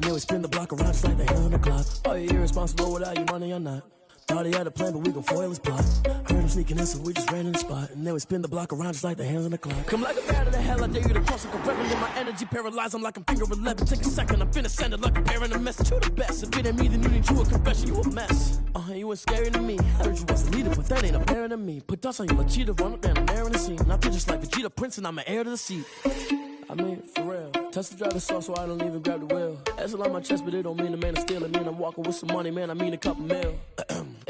Yeah, we spin the block around just like the hand on the clock. Are you irresponsible without your money or not? Thought he had a plan, but we gon' foil his plot. Heard him sneaking in, so we just ran in the spot. And then we spin the block around just like the hands on the clock. Come like a bat to the hell, I dare you to cross like a rebel. In my energy paralyzed, I'm like I'm finger 11. Take a second, I'm finna send it like a bear in a message. You the best, if it ain't me, then you need you a confession. You a mess. You ain't scary to me. I heard you was a leader, but that ain't apparent to me. Put dust on you like cheetah, run up down the air in the scene. I feel just like Vegeta Prince, and I'm an heir to the seat. I mean, for real. Touch the driver's soft, so I don't even grab the wheel. That's on my chest, but it don't mean the man is stealing. I mean, I'm walking with some money, man. I mean a couple mil.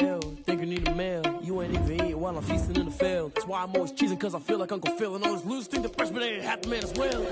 Ew, think you need a meal. You ain't even eating while I'm feasting in the field. That's why I'm always cheesing, cause I feel like Uncle Phil. And all this loose think the freshman ain't half the man as well.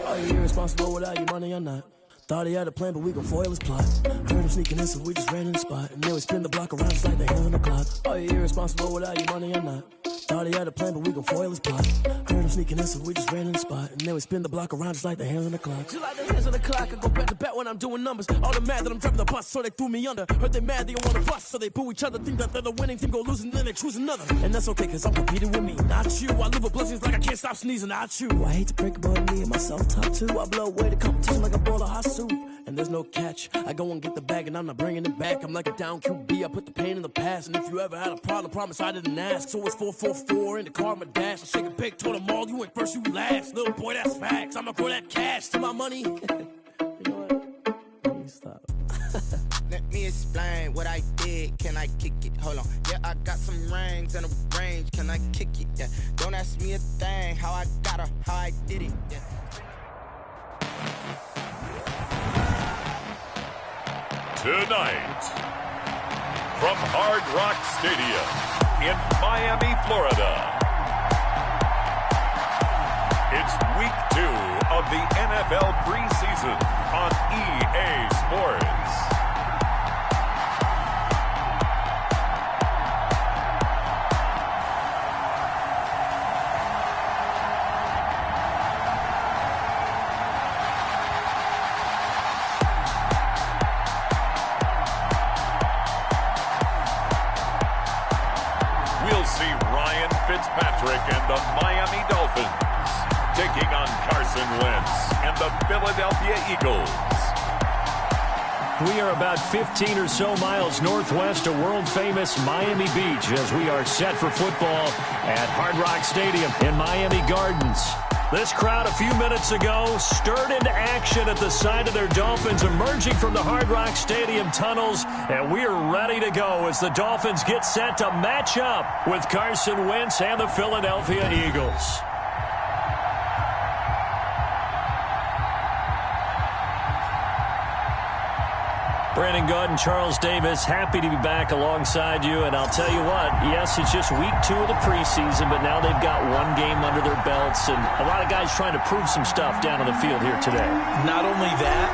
Are you irresponsible without your money or not? Thought he had a plan, but we gon' foil his plot. Heard him sneaking in, so we just ran in the spot. And then we spin the block around just like the hands on the clock. Are you irresponsible without your money or not? Thought he had a plan, but we gon' foil his plot. Heard him sneaking in, so we just ran in the spot. And then we spin the block around just like the hands on the clock. Just like the hands on the clock, I go back to back when I'm doing numbers. All the mad that I'm driving the bus, so they threw me under. Heard they mad, they don't wanna bust, so they boo each other. Think that they're the winning team, go losing, then they choose another. And that's okay, cause I'm competing with me, not you. I live with blessings like I can't stop sneezing, not you. I hate to break it, but me and myself top two. I blow away the competition like a bowl of hot soup. And there's no catch. I go and get the bag and I'm not bringing it back. I'm like a down QB, I put the pain in the past. And if you ever had a problem, promise I didn't ask. So it's 4-4-4 in the car, my dash. I shake a big, told them all, you went first, you last. Little boy, that's facts. I'ma throw that cash to my money. You know what? Let me stop. Let me explain what I did. Can I kick it? Hold on. Yeah, I got some rings and a range. Can I kick it? Yeah. Don't ask me a thing. How I got her, how I did it. Yeah. Tonight, from Hard Rock Stadium in Miami, Florida, it's week 2 of the NFL preseason on EA Sports. Fitzpatrick and the Miami Dolphins taking on Carson Wentz and the Philadelphia Eagles. We are about 15 or so miles northwest of world-famous Miami Beach as we are set for football at Hard Rock Stadium in Miami Gardens. This crowd a few minutes ago stirred into action at the sight of their Dolphins emerging from the Hard Rock Stadium tunnels, and we are ready to go as the Dolphins get set to match up with Carson Wentz and the Philadelphia Eagles. Brandon Gaudin, Charles Davis, happy to be back alongside you. And I'll tell you what, yes, it's just week 2 of the preseason, but now they've got one game under their belts. And a lot of guys trying to prove some stuff down on the field here today. Not only that,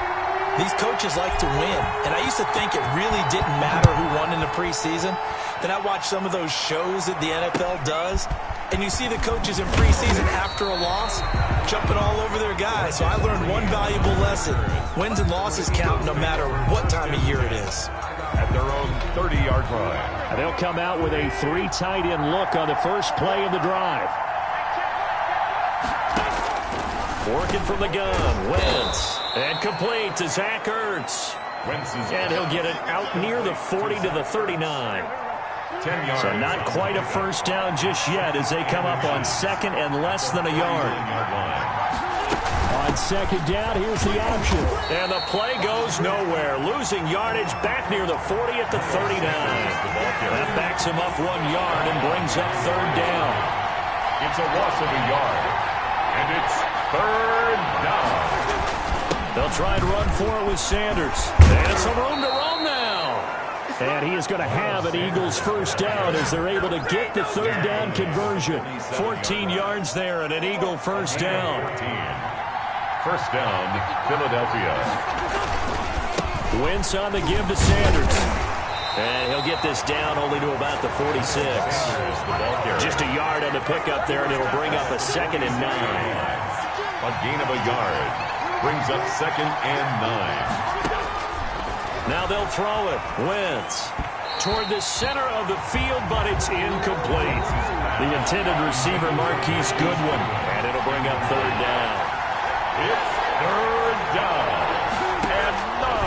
these coaches like to win. And I used to think it really didn't matter who won in the preseason. Then I watched some of those shows that the NFL does, and you see the coaches in preseason after a loss jumping all over their guys. So I learned one valuable lesson. Wins and losses count no matter what time of year it is. At their own 30-yard line. And they'll come out with a 3 tight end look on the first play of the drive. Working from the gun, Wentz. And complete to Zach Ertz. And he'll get it out near the 40 to the 39. 10 yards. So not quite a first down just yet as they come up on second and less than a yard. On second down, here's the option. And the play goes nowhere. Losing yardage back near the 40 at the 39. That backs him up 1 yard and brings up third down. It's a loss of a yard. And it's third down. They'll try and run for it with Sanders. And some room to roam now. And he is going to have an Eagles first down as they're able to get the third down conversion. 14 yards there and an Eagle first down. First down, Philadelphia. Wentz on the give to Sanders. And he'll get this down only to about the 46. Just a yard on the pickup there, and it'll bring up a 2nd and 9. A gain of a yard brings up 2nd and 9. Now they'll throw it. Wentz toward the center of the field, but it's incomplete. The intended receiver, Marquise Goodwin, and it'll bring up third down. It's third down and 9.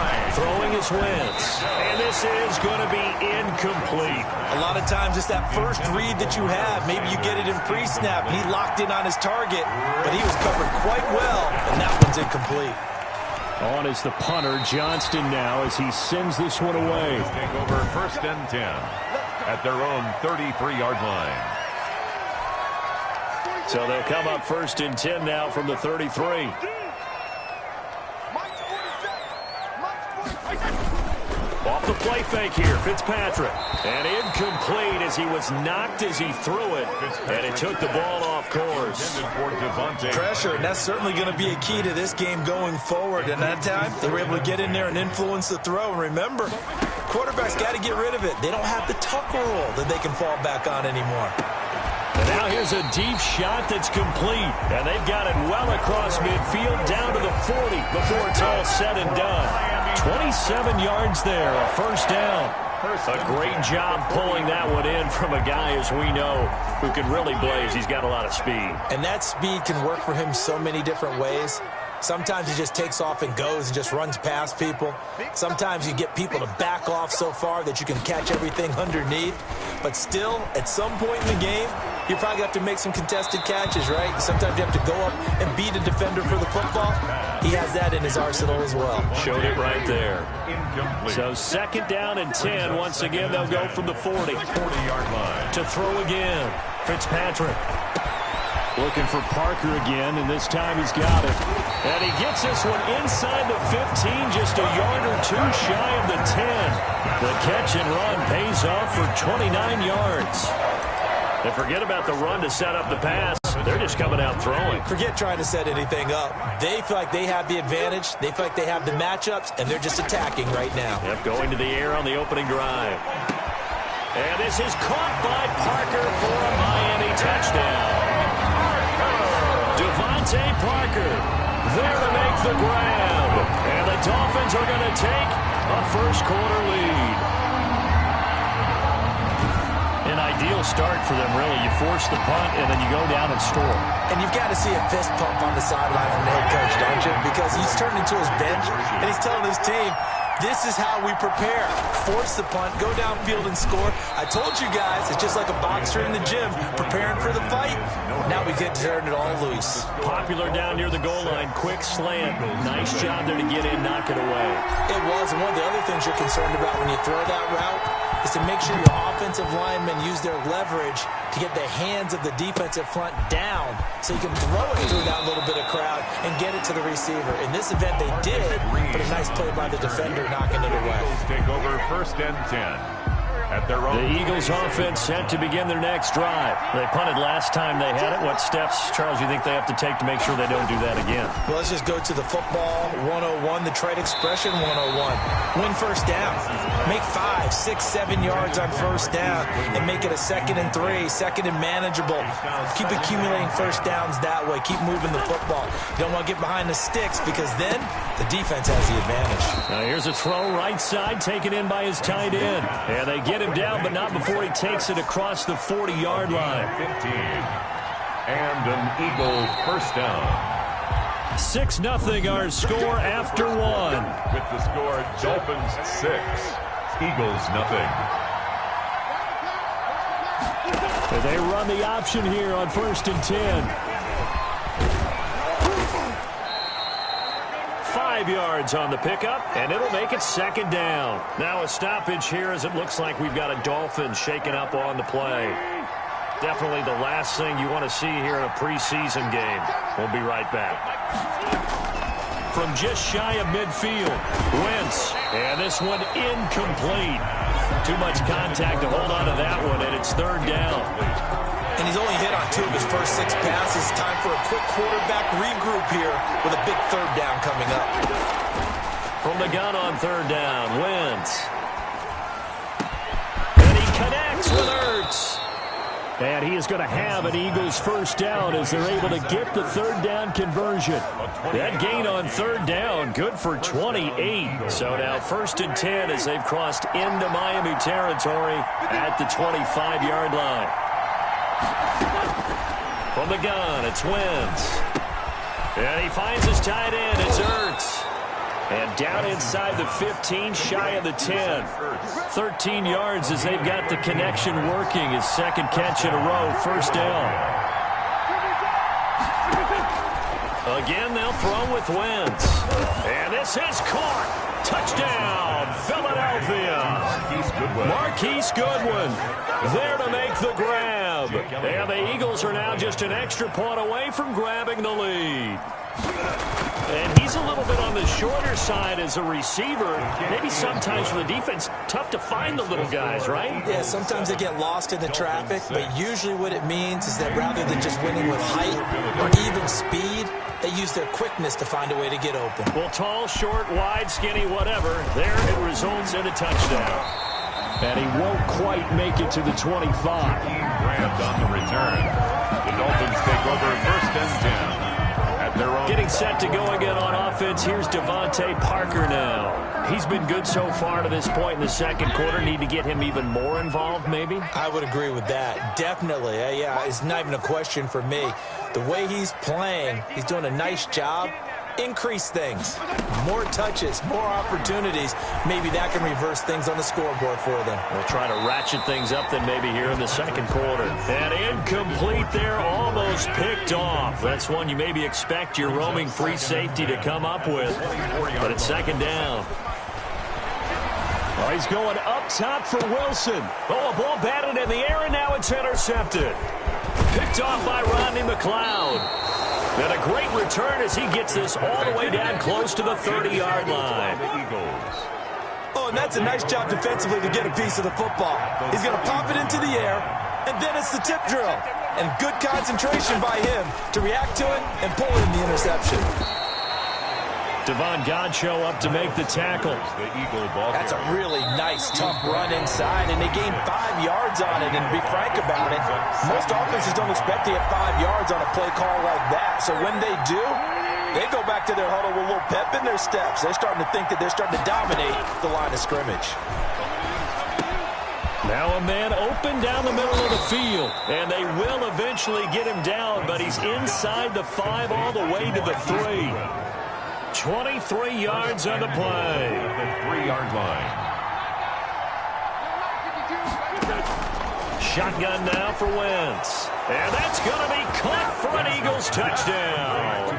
is Wentz. And this is going to be incomplete. A lot of times it's that first read that you have. Maybe you get it in pre-snap, and he locked in on his target, but he was covered quite well, and that one's incomplete. On is the punter, Johnston, now, as he sends this one away. Take over 1st and 10 at their own 33-yard line. So they'll come up 1st and 10 now from the 33. Off the play fake here, Fitzpatrick. And incomplete as he was knocked as he threw it. And it took the ball off course. Pressure, and that's certainly going to be a key to this game going forward. And that time, they were able to get in there and influence the throw. And remember, quarterbacks got to get rid of it. They don't have the tucker roll that they can fall back on anymore. And now here's a deep shot that's complete. And they've got it well across midfield down to the 40 before it's all said and done. 27 yards there, a 1st down. A great job pulling that one in from a guy, as we know, who can really blaze. He's got a lot of speed. And that speed can work for him so many different ways. Sometimes he just takes off and goes and just runs past people. Sometimes you get people to back off so far that you can catch everything underneath. But still, at some point in the game, you probably have to make some contested catches, right? Sometimes you have to go up and beat a defender for the football. He has that in his arsenal as well. Showed it right there. So 2nd down and 10. Once again, they'll go from the 40-yard line to throw again. Fitzpatrick looking for Parker again, and this time he's got it. And he gets this one inside the 15, just a yard or two shy of the 10. The catch and run pays off for 29 yards. And forget about the run to set up the pass. They're just coming out throwing. Forget trying to set anything up. They feel like they have the advantage. They feel like they have the matchups, and they're just attacking right now. Yep, going to the air on the opening drive. And this is caught by Parker for a Miami touchdown. Devontae Parker there to make the grab. And the Dolphins are going to take a 1st-quarter lead. An ideal start for them, really. You force the punt, and then you go down and score. And you've got to see a fist pump on the sideline from the head coach, don't you? Because he's turning to his bench, and he's telling his team, this is how we prepare. Force the punt, go downfield and score. I told you guys, it's just like a boxer in the gym preparing for the fight. Now we get to turn it all loose. Popular down near the goal line. Quick slant. Nice job there to get in, knock it away. It was, and one of the other things you're concerned about when you throw that route is to make sure your offensive linemen use their leverage to get the hands of the defensive front down so you can throw it through that little bit of crowd and get it to the receiver. In this event, they did, but a nice play by the defender knocking it away. Take over 1st and 10. At their own. The Eagles offense set to begin their next drive. They punted last time they had it. What steps, Charles, you think they have to take to make sure they don't do that again? Well, let's just go to the football 101, the trade expression 101. Win 1st down. Make 5, 6, 7 yards on 1st down and make it a 2nd and 3, 2nd and manageable. Keep accumulating 1st downs that way. Keep moving the football. You don't want to get behind the sticks because then the defense has the advantage. Now here's a throw right side taken in by his tight end. And they get him down, but not before he takes it across the 40-yard line. 15. And an Eagle 1st down. 6-0 our score after 1. With the score, Dolphins 6, Eagles 0. They run the option here on 1st and 10. 5 yards on the pickup, and it'll make it 2nd down. Now a stoppage here as it looks like we've got a Dolphins shaking up on the play. Definitely the last thing you want to see here in a preseason game. We'll be right back. From just shy of midfield, Wentz, and this one incomplete. Too much contact to hold on to that one, and it's 3rd down. And he's only hit on 2 of his first 6 passes. Time for a quick quarterback regroup here with a big 3rd down coming up. From the gun on 3rd down, Wentz. And he connects with Ertz. And he is going to have an Eagles 1st down as they're able to get the 3rd down conversion. That gain on 3rd down, good for 28. So now 1st and 10 as they've crossed into Miami territory at the 25-yard line. From the gun, it's Wentz. And he finds his tight end. It's Ertz. And down inside the 15, shy of the 10. 13 yards as they've got the connection working. His second catch in a row, first down. Again, they'll throw with Wentz. And this is caught. Touchdown, Philadelphia. Marquise Goodwin there to make the grab. And the Eagles are now just an extra point away from grabbing the lead. And he's a little bit on the shorter side as a receiver. Maybe sometimes for the defense, tough to find the little guys, right? Yeah, sometimes they get lost in the traffic, but usually what it means is that rather than just winning with height or even speed, they use their quickness to find a way to get open. Well, tall, short, wide, skinny, whatever, there it results in a touchdown. And he won't quite make it to the 25. He grabbed on the return. The Dolphins take over first and 10. Getting set to go again on offense. Here's Devontae Parker now. He's been good so far to this point in the second quarter. Need to get him even more involved, maybe? I would agree with that. Definitely. Yeah, it's not even a question for me. The way he's playing, he's doing a nice job. Increase things. More touches, more opportunities. Maybe that can reverse things on the scoreboard for them. We'll try to ratchet things up then maybe here in the second quarter. And incomplete there, almost picked off. That's one you maybe expect your roaming free safety to come up with. But it's second down. Oh, he's going up top for Wilson. Oh, a ball batted in the air, and now it's intercepted. Picked off by Rodney McLeod. And a great return as he gets this all the way down close to the 30-yard line. Oh, and that's a nice job defensively to get a piece of the football. He's going to pop it into the air, and then it's the tip drill. And good concentration by him to react to it and pull in the interception. Devon Godchaux up to make the tackle. That's a really nice, tough run inside, and they gained 5 yards on it. And to be frank about it, most offenses don't expect to get 5 yards on a play call like that. So when they do, they go back to their huddle with a little pep in their steps. They're starting to think that they're starting to dominate the line of scrimmage. Now a man open down the middle of the field, and they will eventually get him down, but he's inside the 5 all the way to the 3. 23 yards on the play. The 3-yard line. Shotgun now for Wentz. And that's going to be caught for an Eagles touchdown.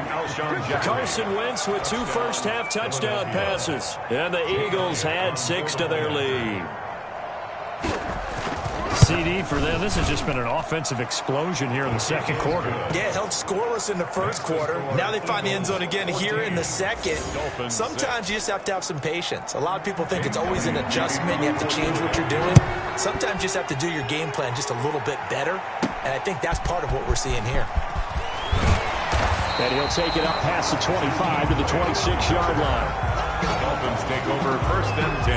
Carson Wentz with 2 first-half touchdown passes. And the Eagles add 6 to their lead. CD for them. This has just been an offensive explosion here in the second quarter. Yeah, held scoreless in the first quarter. Now they find the end zone again here in the second. Sometimes you just have to have some patience. A lot of people think it's always an adjustment. You have to change what you're doing. Sometimes you just have to do your game plan just a little bit better. And I think that's part of what we're seeing here. And he'll take it up past the 25 to the 26-yard line. The Dolphins take over first and 10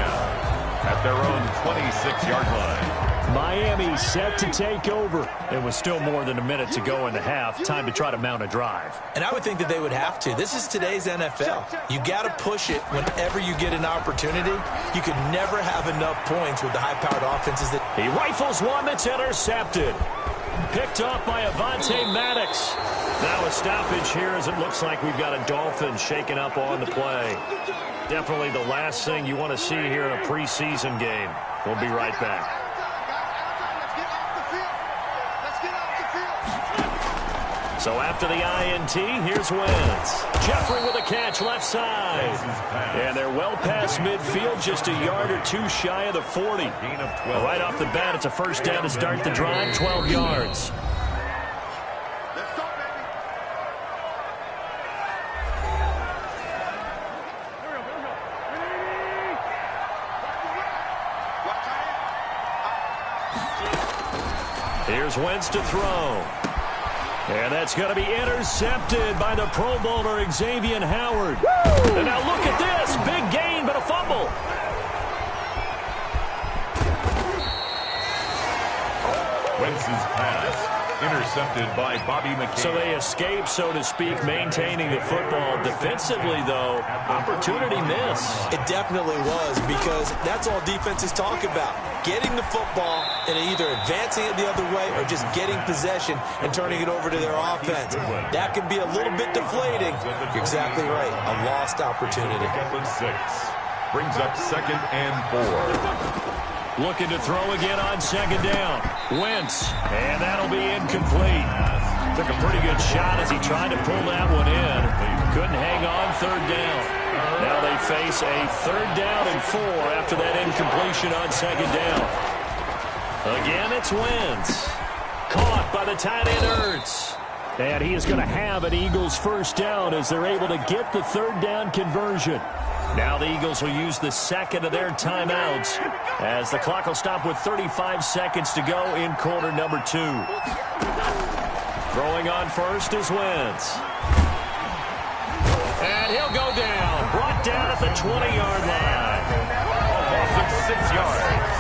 at their own 26-yard line. Miami set to take over. It was still more than a minute to go in the half. Time to try to mount a drive. And I would think that they would have to. This is today's NFL. You got to push it whenever you get an opportunity. You could never have enough points with the high-powered offenses. He rifles one that's intercepted. Picked off by Avonte Maddox. Now a stoppage here as it looks like we've got a Dolphin shaken up on the play. Definitely the last thing you want to see here in a preseason game. We'll be right back. So after the INT, here's Wentz. Jeffrey with a catch left side. And they're well past midfield, just a yard or 2 shy of the 40. Right off the bat, it's a first down to start the drive, 12 yards. Here's Wentz to throw. And that's going to be intercepted by the Pro Bowler Xavier Howard. Woo! And now look at this. Big gain, but a fumble. Wentz's pass Intercepted by Bobby McCain. So they escape, so to speak, maintaining the football. Defensively, though, opportunity miss. It definitely was, because that's all defenses talk about. Getting the football and either advancing it the other way or just getting possession and turning it over to their offense. That can be a little bit deflating. You're exactly right. A lost opportunity. 6. Brings up 2nd and 4. Looking to throw again on 2nd down. Wentz, and that'll be incomplete. Took a pretty good shot as he tried to pull that one in. Couldn't hang on 3rd down. Now they face a 3rd down and 4 after that incompletion on 2nd down. Again, it's Wentz. Caught by the tight end Ertz. And he is going to have an Eagles 1st down as they're able to get the 3rd down conversion. Now the Eagles will use the 2nd of their timeouts as the clock will stop with 35 seconds to go in quarter number 2. Throwing on first is Wentz. And he'll go down. Brought down at the 20-yard line. Loss of 6 yards.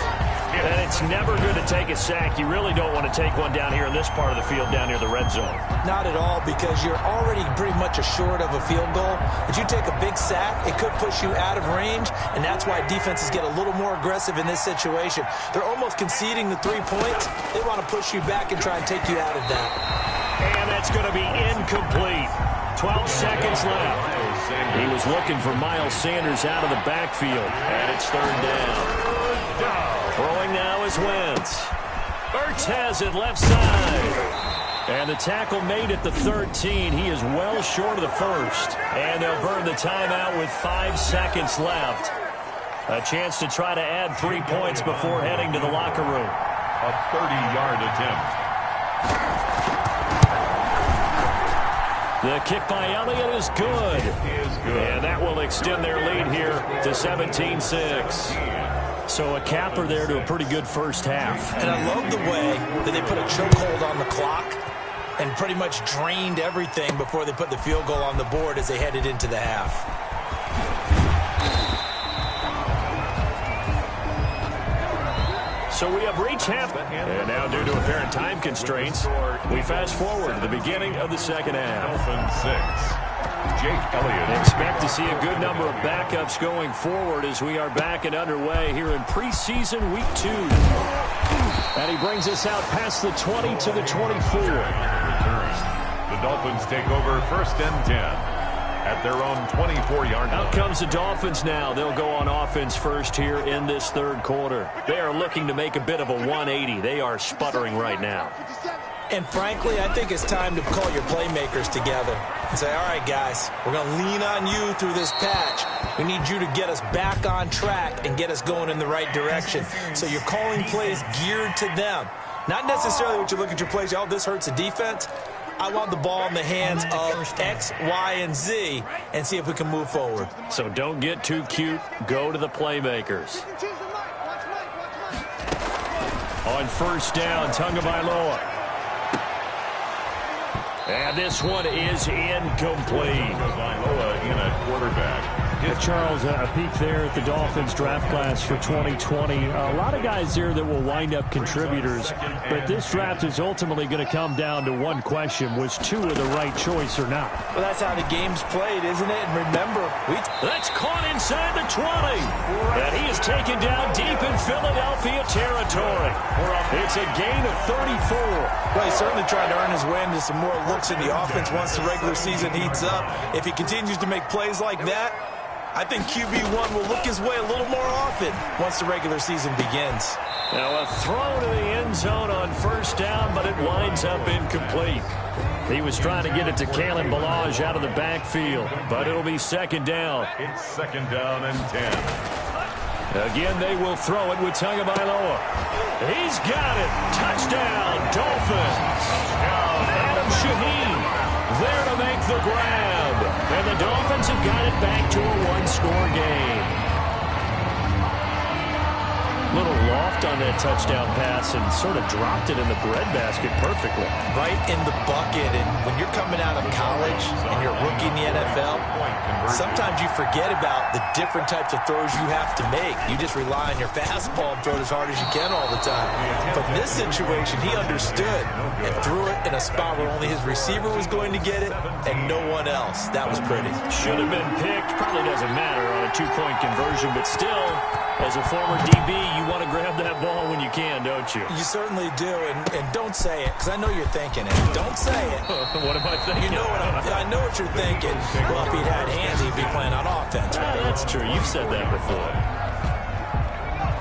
And it's never good to take a sack. You really don't want to take one down here in this part of the field, down near the red zone. Not at all, because you're already pretty much assured of a field goal. If you take a big sack, it could push you out of range, and that's why defenses get a little more aggressive in this situation. They're almost conceding the 3 points. They want to push you back and try and take you out of that. And that's going to be incomplete. 12 seconds left. He was looking for Miles Sanders out of the backfield, and it's 3rd down. Throwing now is Wentz. Ertz has it left side. And the tackle made at the 13. He is well short of the 1st. And they'll burn the timeout with 5 seconds left. A chance to try to add 3 points before heading to the locker room. A 30-yard attempt. The kick by Elliott is good. And that will extend their lead here to 17-6. So a capper there to a pretty good first half. And I love the way that they put a chokehold on the clock and pretty much drained everything before they put the field goal on the board as they headed into the half. So we have reached half. And now, due to apparent time constraints, we fast forward to the beginning of the 2nd half. Dolphins 6. Jake Elliott. Expect to see a good number of backups going forward as we are back and underway here in preseason week 2. And he brings us out past the 20 to the 24. The Dolphins take over 1st and 10 at their own 24-yard line. Out comes the Dolphins now. They'll go on offense first here in this 3rd quarter. They are looking to make a bit of a 180. They are sputtering right now. And frankly, I think it's time to call your playmakers together and say, all right, guys, we're going to lean on you through this patch. We need you to get us back on track and get us going in the right direction. So you're calling plays geared to them. Not necessarily what you look at your plays, oh, this hurts the defense. I want the ball in the hands of X, Y, and Z and see if we can move forward. So don't get too cute. Go to the playmakers. On 1st down, Tagovailoa. And this one is incomplete. Tagovailoa in at quarterback. Charles, a peek there at the Dolphins draft class for 2020. A lot of guys there that will wind up contributors, but this draft is ultimately going to come down to one question: was 2 of the right choice or not? Well, that's how the game's played, isn't it? And remember, that's caught inside the 20. And he is taken down deep in Philadelphia territory. It's a gain of 34. Well, he's certainly trying to earn his way into some more looks in the offense once the regular season heats up. If he continues to make plays like that, I think QB1 will look his way a little more often once the regular season begins. Now a throw to the end zone on 1st down, but it winds up incomplete. He was trying to get it to Kalen Ballage out of the backfield, but it'll be 2nd down. It's 2nd down and 10. Again, they will throw it with Tagovailoa. He's got it. Touchdown, Dolphins. Adam Shaheen there to make the grab. And the Dolphins have got it back to a 1-score game. Little loft stepped on that touchdown pass and sort of dropped it in the breadbasket perfectly. Right in the bucket. And when you're coming out of college and you're a rookie in the NFL, sometimes you forget about the different types of throws you have to make. You just rely on your fastball and throw it as hard as you can all the time. But in this situation, he understood and threw it in a spot where only his receiver was going to get it and no one else. That was pretty. Should have been picked. Probably doesn't matter on a two-point conversion, but still, as a former DB, you want to grab that ball when you can, don't you? You certainly do, and don't say it, because I know you're thinking it. Don't say it. What am I thinking? You know I know what you're thinking. Well, if he'd had hands, he'd be playing on offense. That's true. You've said that before.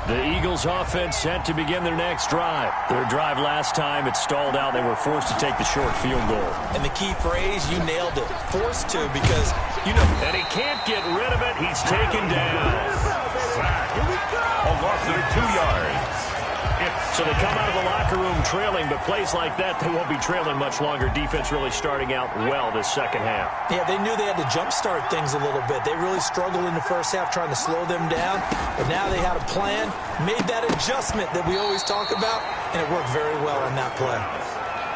The Eagles offense set to begin their next drive. Their drive last time, it stalled out. They were forced to take the short field goal. And the key phrase, you nailed it. Forced to, because, you know. And he can't get rid of it. He's taken down. A loss of 2 yards. So they come out of the locker room trailing, but plays like that, they won't be trailing much longer. Defense really starting out well this second half. Yeah, they knew they had to jumpstart things a little bit. They really struggled in the first half trying to slow them down, but now they had a plan, made that adjustment that we always talk about, and it worked very well on that play.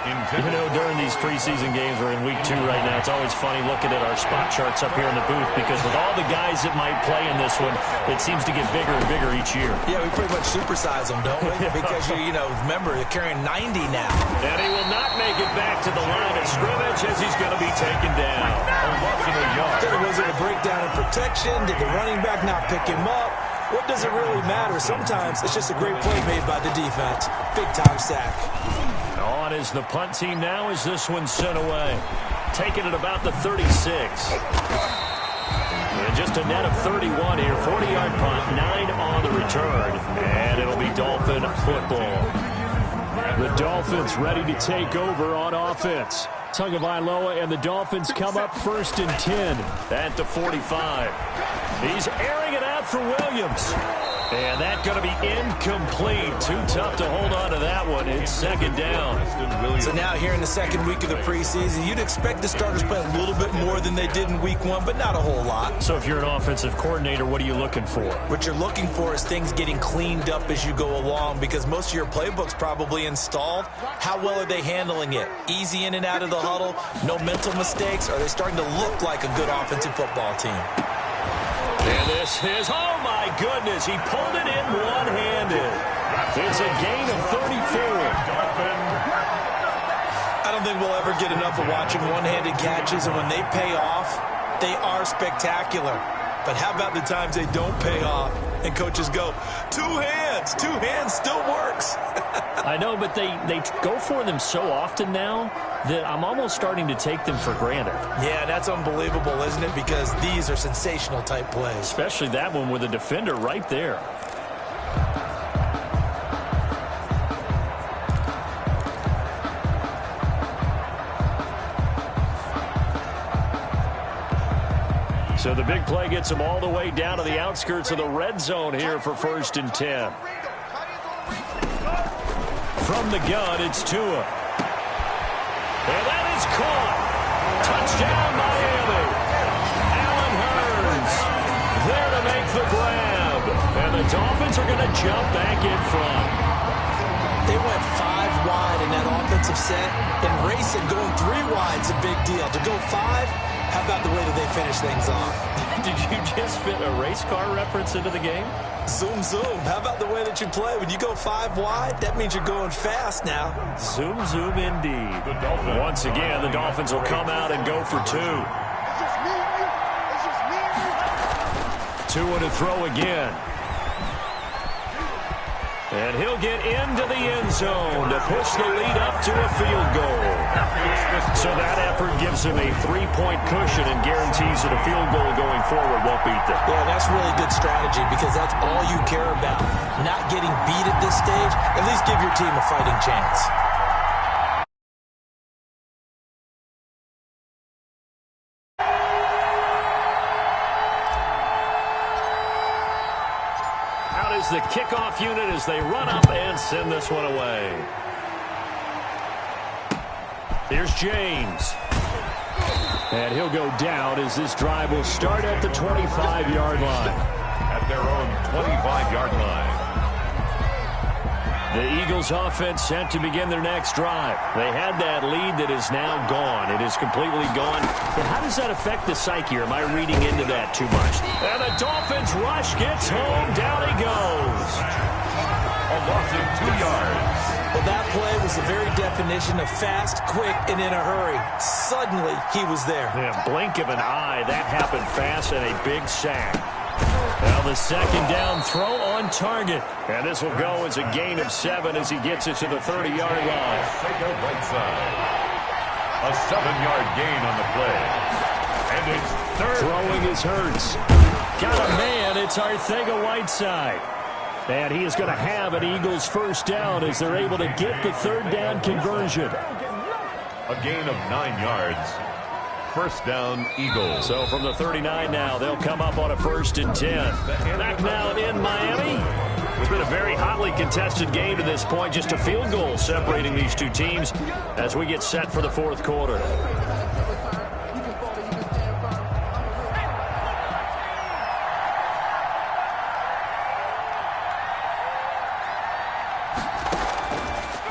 You know, during these preseason games, we're in week 2 right now, it's always funny looking at our spot charts up here in the booth because with all the guys that might play in this one, it seems to get bigger and bigger each year. Yeah, we pretty much supersize them, don't we? Because, you know, remember, they're carrying 90 now. And he will not make it back to the line of scrimmage as he's going to be taken down. Was it a breakdown in protection? Did the running back not pick him up? What does it really matter? Sometimes it's just a great play made by the defense. Big-time sack. On is the punt team now as this one's sent away. Taking it about the 36. And just a net of 31 here. 40-yard punt, 9 on the return. And it'll be Dolphin football. The Dolphins ready to take over on offense. Tagovailoa and the Dolphins come up first and 10 at the 45. He's airing it out for Williams. And that's going to be incomplete. Too tough to hold on to that one. It's second down. So now here in the second week of the preseason, you'd expect the starters play a little bit more than they did in week 1, but not a whole lot. So if you're an offensive coordinator, what are you looking for? What you're looking for is things getting cleaned up as you go along because most of your playbook's probably installed. How well are they handling it? Easy in and out of the huddle? No mental mistakes? Are they starting to look like a good offensive football team? And this is, oh my goodness, he pulled it in one-handed. It's a gain of 34. I don't think we'll ever get enough of watching one-handed catches, and when they pay off, they are spectacular. But how about the times they don't pay off, and coaches go, two hands still works. I know, but they go for them so often now that I'm almost starting to take them for granted. Yeah, that's unbelievable, isn't it? Because these are sensational type plays. Especially that one with a defender right there. So the big play gets them all the way down to the outskirts of the red zone here for first and 10. From the gun, it's Tua. And that is caught. Touchdown, Miami. Allen Hurns there to make the grab. And the Dolphins are going to jump back in front. They went 5 wide in that offensive set. And racing, going 3 wide's a big deal. To go 5, how about the way that they finish things off? Did you just fit a race car reference into the game? Zoom, zoom. How about the way that you play? When you go 5 wide, that means you're going fast now. Zoom, zoom indeed. Once again, the Dolphins will come out and go for 2. Tua to throw again. And he'll get into the end zone to push the lead up to a field goal. So that effort gives him a 3-point cushion and guarantees that a field goal going forward won't beat them. Yeah, that's really good strategy because that's all you care about. Not getting beat at this stage. At least give your team a fighting chance. The kickoff unit as they run up and send this one away. Here's James. And he'll go down as this drive will start at the 25-yard line. At their own 25-yard line. The Eagles offense set to begin their next drive. They had that lead that is now gone. It is completely gone. But how does that affect the psyche? Or am I reading into that too much? And the Dolphins rush gets home. Down he goes. A loss of 2 yards. Well, that play was the very definition of fast, quick, and in a hurry. Suddenly, he was there. Yeah, blink of an eye. That happened fast and a big sack. Now the second down throw on target. And this will go as a gain of 7 as he gets it to the 30-yard line. Right side. A 7-yard gain on the play. And it's third. Throwing is Hurts. Got a man. It's Arcega-Whiteside. And he is going to have an Eagles first down as they're able to get the third down conversion. A gain of 9 yards. First down, Eagles. So from the 39 now, they'll come up on a 1st and 10. Back now in Miami. It's been a very hotly contested game to this point. Just a field goal separating these two teams as we get set for the 4th quarter.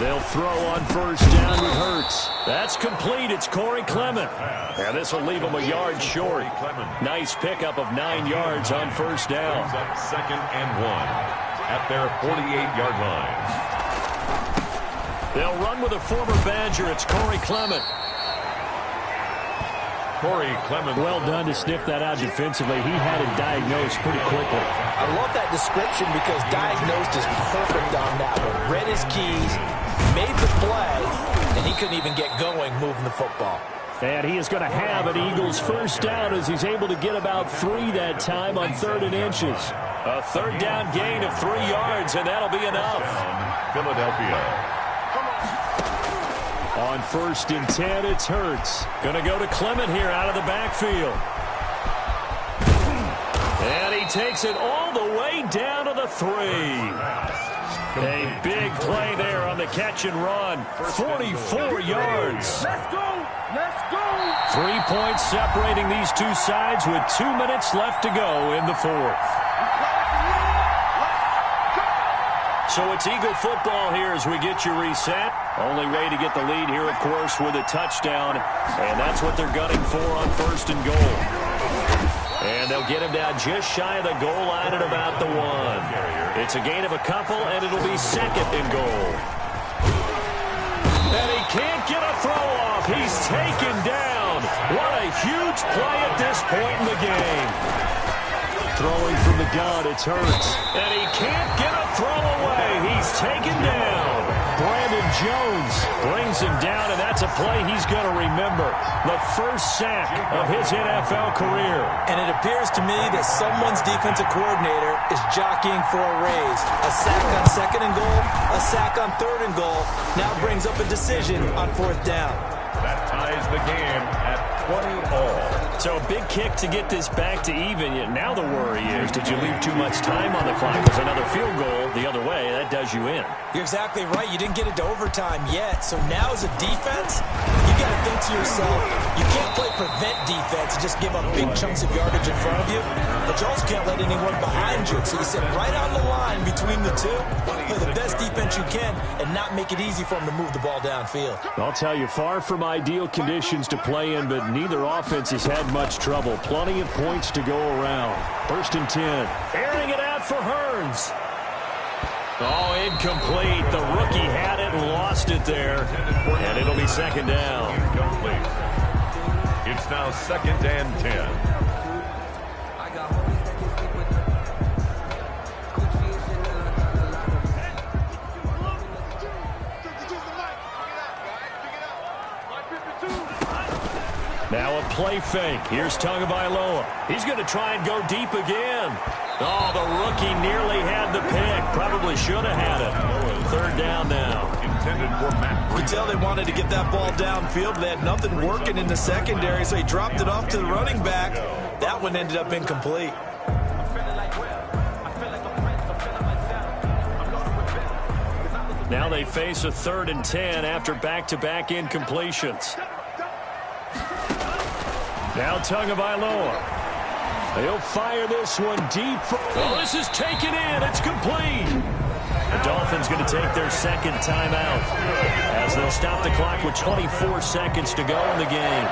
They'll throw on 1st down with Hurts. That's complete. It's Corey Clement. And this will leave him a yard short. Nice pickup of 9 yards on 1st down. Up 2nd and 1 at their 48-yard line. They'll run with a former Badger. It's Corey Clement. Corey Clement. Well done to sniff that out defensively. He had it diagnosed pretty quickly. I love that description because diagnosed is perfect on that one. Read his keys, made the play, and he couldn't even get going moving the football. And he is going to have an Eagles first down as he's able to get about 3 that time on 3rd and inches. A 3rd down gain of 3 yards, and that'll be enough. Philadelphia. On 1st and 10, it's Hurts. Going to go to Clement here out of the backfield. And he takes it all the way down to the 3. A big play there on the catch and run. 44 yards. Let's go! Let's go! 3 points separating these two sides with 2 minutes left to go in the 4th. So it's Eagle football here as we get you reset. Only way to get the lead here, of course, with a touchdown. And that's what they're gunning for on 1st and goal. And they'll get him down just shy of the goal line at about the 1. It's a gain of a couple, and it'll be 2nd and goal. And he can't get a throw off. He's taken down. What a huge play at this point in the game. Throwing from the gun, it's Hurts. And he can't get a throw away. He's taken down. Brandon Jones brings him down, and that's a play he's going to remember. The first sack of his NFL career. And it appears to me that someone's defensive coordinator is jockeying for a raise. A sack on 2nd and goal, a sack on 3rd and goal. Now brings up a decision on 4th down. That ties the game at 20 all. So a big kick to get this back to even. Now the worry is, did you leave too much time on the clock? Because another field goal the other way, that does you in. You're exactly right. You didn't get it to overtime yet. So now as a defense, you got to think to yourself, you can't play prevent defense and just give up big chunks of yardage in front of you. But you also can't let anyone behind you. So you sit right on the line between the two, play the best defense you can, and not make it easy for them to move the ball downfield. I'll tell you, far from ideal conditions to play in, but neither offense has had much trouble. Plenty of points to go around. 1st and 10. Airing it out for Hearns. Oh, incomplete. The rookie had it and lost it there. And it'll be 2nd down. It's now 2nd and 10. Now a play fake. Here's Tagovailoa. He's going to try and go deep again. Oh, the rookie nearly had the pick. Probably should have had it. 3rd down now. Intended for Matt. You could tell they wanted to get that ball downfield. They had nothing working in the secondary, so he dropped it off to the running back. That one ended up incomplete. Now they face a 3rd and 10 after back-to-back incompletions. Now Tagovailoa. He'll fire this one deep. Oh, this is taken in. It's complete. The Dolphins going to take their second timeout as they'll stop the clock with 24 seconds to go in the game.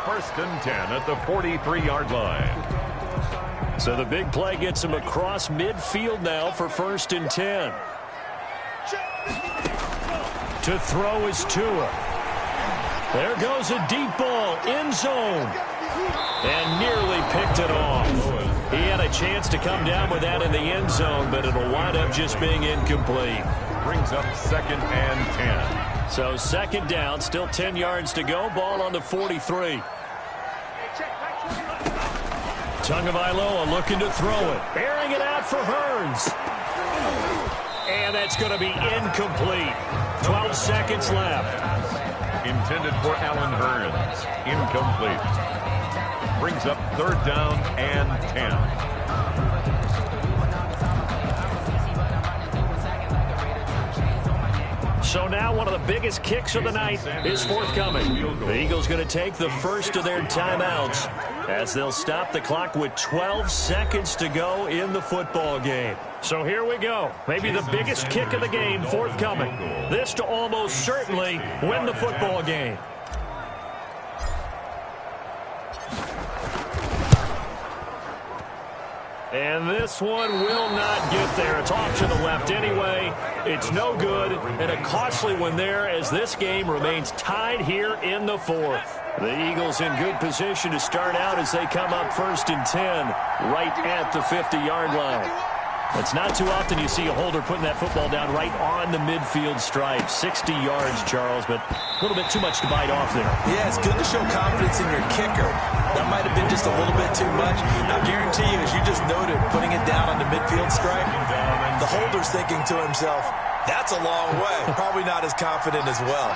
1st and 10 at the 43-yard line. So the big play gets him across midfield now for 1st and 10. To throw is Tua. There goes a deep ball, end zone. And nearly picked it off. He had a chance to come down with that in the end zone, but it'll wind up just being incomplete. Brings up 2nd and 10. So 2nd down, still 10 yards to go. Ball on the 43. Tagovailoa looking to throw it. Airing it out for Hearns. And that's going to be incomplete. 12 seconds left. Intended for Allen Hearns. Incomplete. Brings up 3rd down and 10. So now one of the biggest kicks of the night is forthcoming. The Eagles going to take the first of their timeouts as they'll stop the clock with 12 seconds to go in the football game. So here we go. Maybe the biggest kick of the game forthcoming. This to almost certainly win the football game. And this one will not get there. It's off to the left anyway. It's no good, and a costly one there as this game remains tied here in the 4th. The Eagles in good position to start out as they come up 1st and 10 right at the 50-yard line. It's not too often you see a holder putting that football down right on the midfield stripe. 60 yards, Charles, but a little bit too much to bite off there. Yeah, it's good to show confidence in your kicker. That might have been just a little bit too much. I guarantee you, as you just noted, putting it down on the midfield stripe, the holder's thinking to himself, that's a long way. Probably not as confident as well.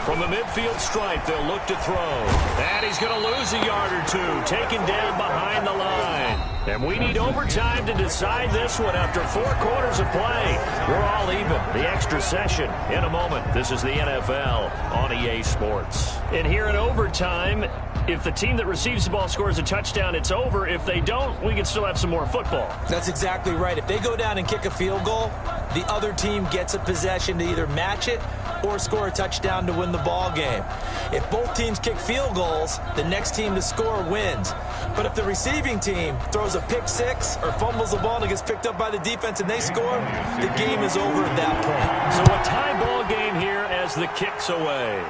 From the midfield stripe, they'll look to throw. And he's going to lose a yard or two, taken down behind the line. And we need overtime to decide this one after 4 quarters of play. We're all even. The extra session in a moment. This is the NFL on EA Sports. And here in overtime, if the team that receives the ball scores a touchdown, it's over. If they don't, we can still have some more football. That's exactly right. If they go down and kick a field goal, the other team gets a possession to either match it or score a touchdown to win the ball game. If both teams kick field goals, the next team to score wins. But if the receiving team throws a pick six or fumbles the ball and it gets picked up by the defense and they score, the game is over at that point. So a tie ball game here as the kick's away.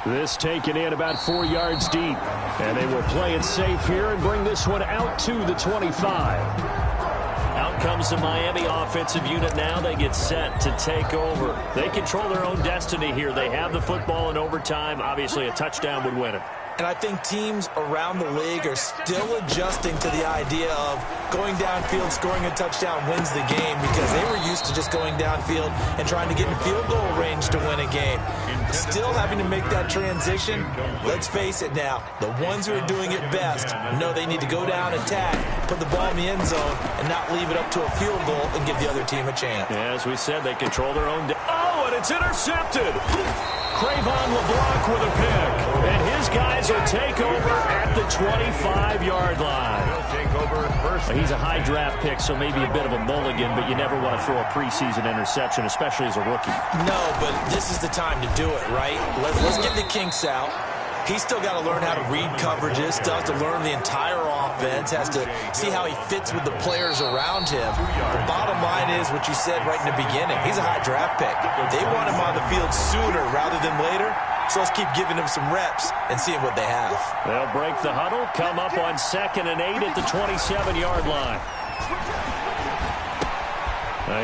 This taken in about 4 yards deep. And they will play it safe here and bring this one out to the 25. Out comes the Miami offensive unit now. They get set to take over. They control their own destiny here. They have the football in overtime. Obviously, a touchdown would win it. And I think teams around the league are still adjusting to the idea of going downfield, scoring a touchdown wins the game, because they were used to just going downfield and trying to get in field goal range to win a game. Still having to make that transition. Let's face it now, the ones who are doing it best know they need to go down, attack, put the ball in the end zone, and not leave it up to a field goal and give the other team a chance. Yeah, as we said, they control their own. Oh, and it's intercepted. Crayvon LeBlanc with a pick. And his guys will take over at the 25-yard line. He's a high draft pick, so maybe a bit of a mulligan, but you never want to throw a preseason interception, especially as a rookie. No, but this is the time to do it, right? Let's get the kinks out. He's still got to learn how to read coverages, still has to learn the entire offense, has to see how he fits with the players around him. The bottom line is what you said right in the beginning. He's a high draft pick. They want him on the field sooner rather than later, so let's keep giving him some reps and seeing what they have. They'll break the huddle, come up on 2nd and 8 at the 27-yard line.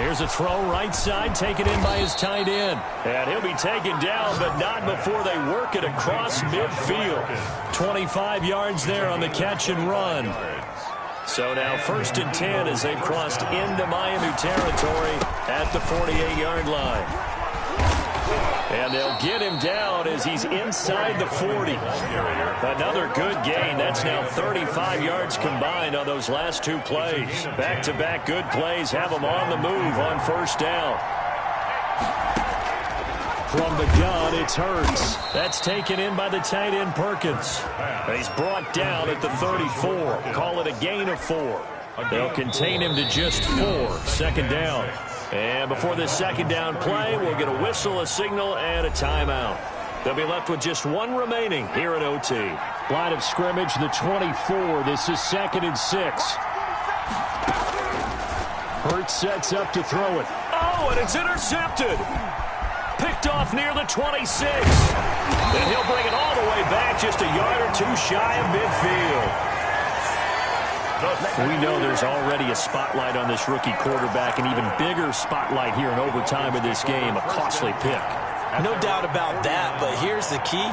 Here's a throw right side, taken in by his tight end. And he'll be taken down, but not before they work it across midfield. 25 yards there on the catch and run. So now 1st and 10 as they've crossed into Miami territory at the 48-yard line. And they'll get him down as he's inside the 40. Another good gain. That's now 35 yards combined on those last 2 plays. Back-to-back good plays have him on the move on 1st down. From the gun, it's Hurts. That's taken in by the tight end Perkins. He's brought down at the 34. Call it a gain of 4. They'll contain him to just 4. Second down. And before this second down play, we'll get a whistle, a signal, and a timeout. They'll be left with just 1 remaining here at OT. Line of scrimmage, the 24. This is 2nd and 6. Hurts sets up to throw it. Oh, and it's intercepted. Picked off near the 26. And he'll bring it all the way back just a yard or 2 shy of midfield. We know there's already a spotlight on this rookie quarterback, an even bigger spotlight here in overtime of this game, a costly pick. No doubt about that, but here's the key.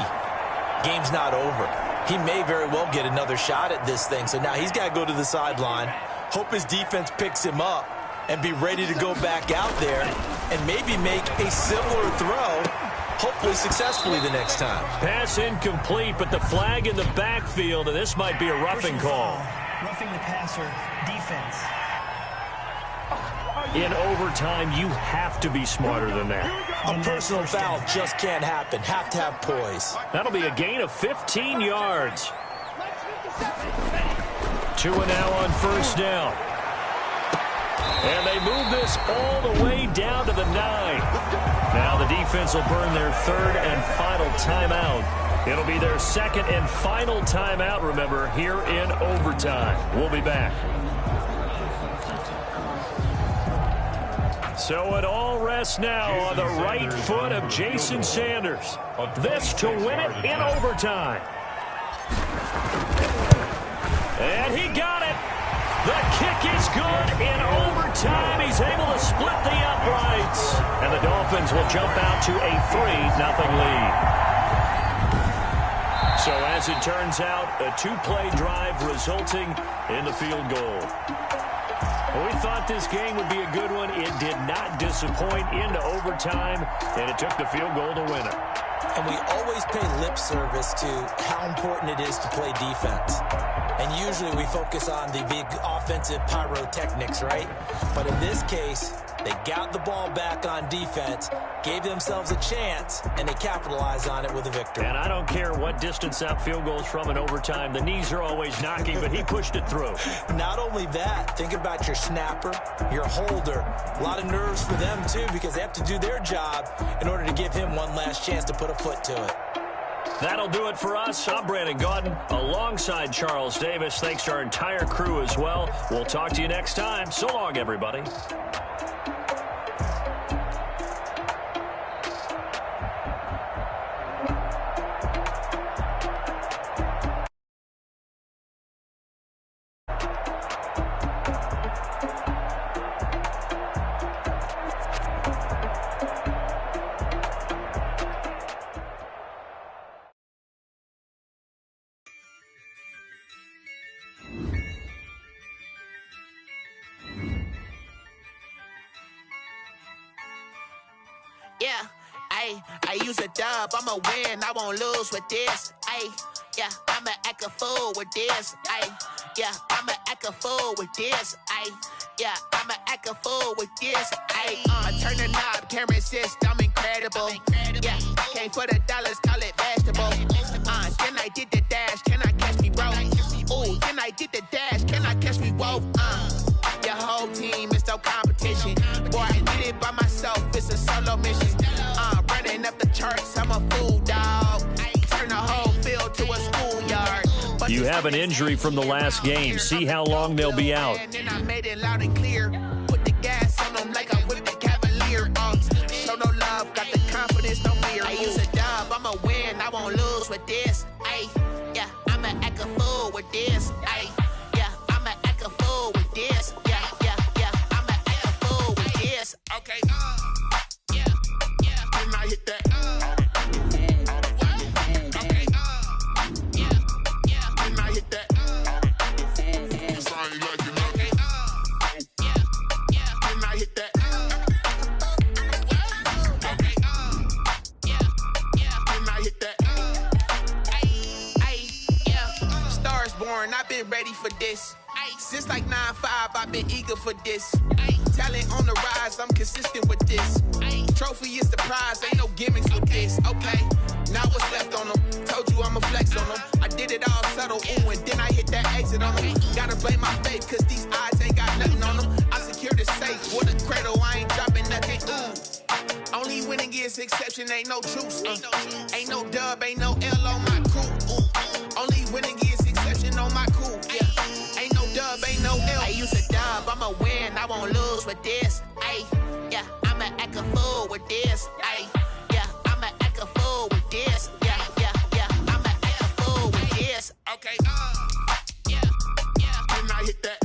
Game's not over. He may very well get another shot at this thing, so now he's got to go to the sideline, hope his defense picks him up, and be ready to go back out there and maybe make a similar throw, hopefully successfully the next time. Pass incomplete, but the flag in the backfield, and this might be a roughing call. Roughing the passer, defense. In overtime, you have to be smarter than that. A personal foul just can't happen. Have to have poise. That'll be a gain of 15 yards. 2 and now on first down. And they move this all the way down to the 9. Now the defense will burn their 3rd and final timeout. It'll be their 2nd and final timeout, remember, here in overtime. We'll be back. So it all rests now on the right foot of Jason Sanders. This to win it in overtime. And he got it. The kick is good in overtime. He's able to split the uprights. And the Dolphins will jump out to a 3-0 lead. So as it turns out, a 2-play drive resulting in the field goal. Well, we thought this game would be a good one. It did not disappoint into overtime, and it took the field goal to win it. And we always pay lip service to how important it is to play defense. And usually we focus on the big offensive pyrotechnics, right? But in this case, they got the ball back on defense, gave themselves a chance, and they capitalized on it with a victory. And I don't care what distance that field goes from in overtime. The knees are always knocking, but he pushed it through. Not only that, think about your snapper, your holder. A lot of nerves for them, too, because they have to do their job in order to give him one last chance to put a foot to it. That'll do it for us. I'm Brandon Gaudin alongside Charles Davis. Thanks to our entire crew as well. We'll talk to you next time. So long, everybody. Yeah, I use a dub, I'ma win, I won't lose with this. Yeah, I'ma act a fool with this. Yeah, I'ma act a fool with this. Yeah, I'ma act a fool with this. I turn the knob, can't resist, I'm incredible. Yeah, came for the dollars, call it vegetable. Then I did the dash, can I catch me, bro? Ooh, then I did the dash, can I catch me, whoa? Your whole team is no competition. Boy, I did it by myself, it's a solo mission. Running up the charts, I'm a fool, dog. Turn the whole field to a schoolyard. You have an injury from the last game. See how long they'll be out. And then I made it loud and clear. Put the gas on them like I whipped the Cavalier. Show no love, got the confidence, no fear. I use a dub, I'ma win, I won't lose with this. Yeah, I'ma act a fool with this. Yeah, I'ma act a fool with this. Yeah, I'ma act a fool with this. Okay, yeah, then I hit that. I've been ready for this. Since like 9-5, I've been eager for this. Talent on the rise, I'm consistent with this. Trophy is the prize, ain't no gimmicks with this. Okay, now what's left on them? Told you I'ma flex on them. I did it all subtle, ooh, and then I hit that exit on them. Gotta blame my faith, cause these odds exception, ain't no truce. Ain't no dub, ain't no L on my crew. Only winning is exception on my crew. Yeah, ain't no dub, ain't no L. I use a dub, I'ma win, I won't lose with this. Ay, yeah, I'ma act a fool with this. Ay, yeah, I'ma act a fool with this. Yeah, yeah, yeah, I'ma act a fool with this. Okay, yeah, yeah, then I hit that.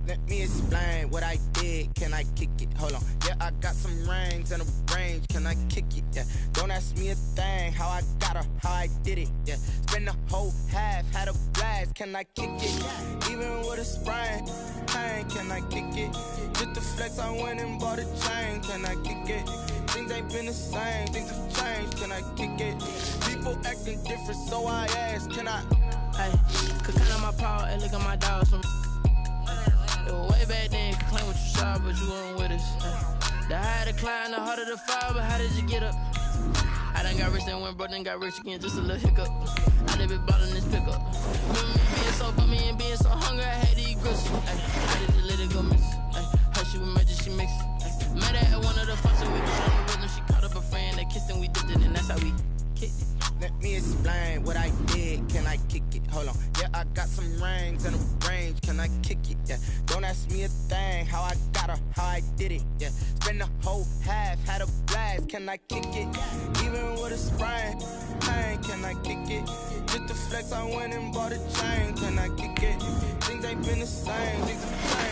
Let me explain what I did. Can I kick it? Hold on. Yeah, I got some rings and a range. Can I kick it? Yeah. Don't ask me a thing. How I got her, how I did it. Yeah. Spend the whole half, had a blast. Can I kick it? Even with a sprain. Pain, can I kick it? Just the flex, I went and bought a chain. Can I kick it? Things ain't been the same. Things have changed. Can I kick it? People acting different, so I ask. Can I? Hey, could count on my power and look at my dogs from. It was way back then, you could claim what you saw, but you weren't with us. The higher the climb, the harder the fall, but how did you get up? I done got rich, then went broke, then got rich again, just a little hiccup. I done been bought in this pickup. Remember me being so bummy and being so hungry, I had to eat gristle. I did just let it go miss. Her she was emergency mix. Met her at one of the functions, we was on the rhythm. She caught up a friend, they kissed and we dipped it, and that's how we kicked it. Let me explain what I did. Can I kick it? Hold on. Yeah, I got some rings and a range. Can I kick it? Yeah. Don't ask me a thing. How I got her, how I did it. Yeah. Spend the whole half, had a blast. Can I kick it? Even with a sprain. Pain, can I kick it? Just the flex, I went and bought a chain. Can I kick it? Things ain't been the same. Things have